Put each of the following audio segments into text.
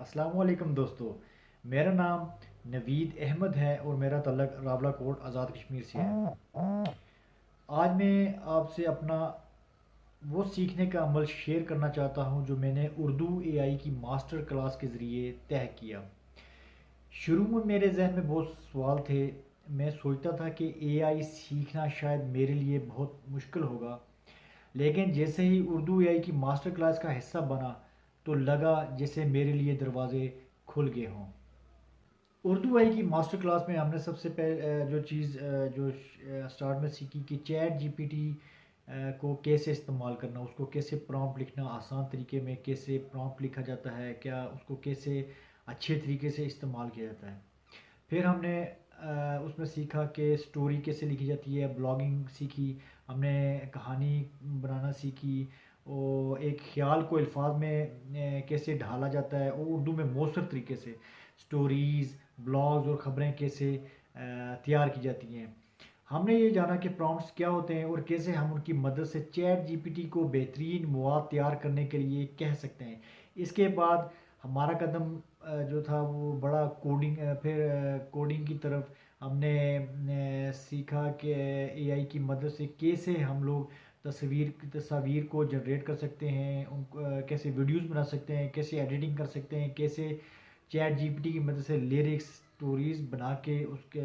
السلام علیکم دوستو، میرا نام نوید احمد ہے اور میرا تعلق راولہ کوٹ آزاد کشمیر سے ہے۔ آج میں آپ سے اپنا وہ سیکھنے کا عمل شیئر کرنا چاہتا ہوں جو میں نے اردو اے آئی کی ماسٹر کلاس کے ذریعے طے کیا۔ شروع میں میرے ذہن میں بہت سوال تھے۔ میں سوچتا تھا کہ اے آئی سیکھنا شاید میرے لیے بہت مشکل ہوگا، لیکن جیسے ہی اردو اے آئی کی ماسٹر کلاس کا حصہ بنا تو لگا جیسے میرے لیے دروازے کھل گئے ہوں۔ اردو اے آئی کی ماسٹر کلاس میں ہم نے سب سے پہلے جو چیز جو سٹارٹ میں سیکھی کہ چیٹ جی پی ٹی کو کیسے استعمال کرنا، اس کو کیسے پرومپٹ لکھنا، آسان طریقے میں کیسے پرومپٹ لکھا جاتا ہے، کیا اس کو کیسے اچھے طریقے سے استعمال کیا جاتا ہے۔ پھر ہم نے اس میں سیکھا کہ سٹوری کیسے لکھی جاتی ہے، بلاگنگ سیکھی، ہم نے کہانی بنانا سیکھی، اور ایک خیال کو الفاظ میں کیسے ڈھالا جاتا ہے اور اردو میں مؤثر طریقے سے سٹوریز، بلاگز اور خبریں کیسے تیار کی جاتی ہیں۔ ہم نے یہ جانا کہ پرومپٹس کیا ہوتے ہیں اور کیسے ہم ان کی مدد سے چیٹ جی پی ٹی کو بہترین مواد تیار کرنے کے لیے کہہ سکتے ہیں۔ اس کے بعد ہمارا قدم جو تھا وہ بڑا کوڈنگ کی طرف۔ ہم نے سیکھا کہ اے آئی کی مدد سے کیسے ہم لوگ تصاویر کو جنریٹ کر سکتے ہیں، ان کو کیسے ویڈیوز بنا سکتے ہیں، کیسے ایڈیٹنگ کر سکتے ہیں، کیسے چیٹ جی پی ٹی کی مدد سے لیرکس سٹوریز بنا کے، اس کے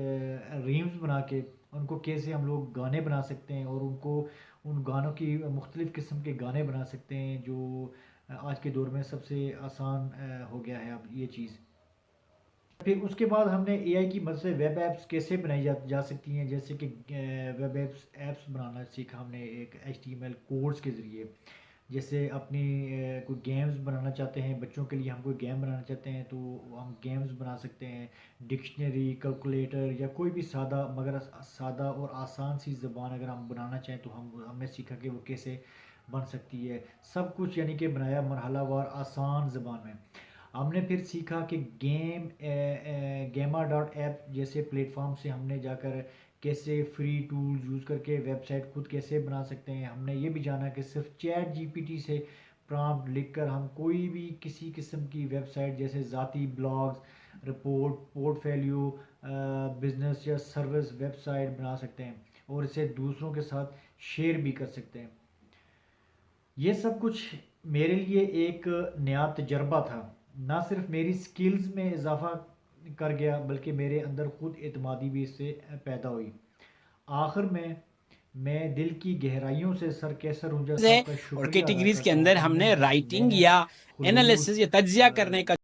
ریمز بنا کے ان کو کیسے ہم لوگ گانے بنا سکتے ہیں، اور ان گانوں کی مختلف قسم کے گانے بنا سکتے ہیں، جو آج کے دور میں سب سے آسان ہو گیا ہے اب یہ چیز۔ پھر اس کے بعد ہم نے اے آئی کی مدد سے ویب ایپس کیسے بنائی جا سکتی ہیں، جیسے کہ ویب ایپس بنانا سیکھا ہم نے ایک H T M L codes کے ذریعے۔ جیسے اپنی کوئی گیمز بنانا چاہتے ہیں، بچوں کے لیے ہم کوئی گیم بنانا چاہتے ہیں تو ہم گیمز بنا سکتے ہیں، ڈکشنری، کیلکولیٹر یا کوئی بھی سادہ اور آسان سی زبان اگر ہم بنانا چاہیں تو ہم نے سیکھا کہ وہ کیسے بن سکتی ہے۔ سب کچھ یعنی کہ بنایا مرحلہ وار آسان زبان میں۔ ہم نے پھر سیکھا کہ گیما ڈاٹ ایپ جیسے پلیٹ فارم سے ہم نے جا کر کیسے فری ٹولز یوز کر کے ویب سائٹ خود کیسے بنا سکتے ہیں۔ ہم نے یہ بھی جانا کہ صرف چیٹ جی پی ٹی سے پرامپٹ لکھ کر ہم کوئی بھی کسی قسم کی ویب سائٹ جیسے ذاتی blogs, report, port folio, business یا سروس ویب سائٹ بنا سکتے ہیں اور اسے دوسروں کے ساتھ شیئر بھی کر سکتے ہیں۔ یہ سب کچھ میرے لیے ایک نیا تجربہ تھا، نہ صرف میری سکلز میں اضافہ کر گیا بلکہ میرے اندر خود اعتمادی بھی اس سے پیدا ہوئی۔ آخر میں دل کی گہرائیوں سے سر کیسر رنجا ہے صاحب کا اور شکریہ ادا کیٹیگریز کے کرتا ہوں اندر جنہوں ہم نے نے مجھ سے رائٹنگ ذہن، یا خلوص، انالیسز یا تجزیہ کرنے کا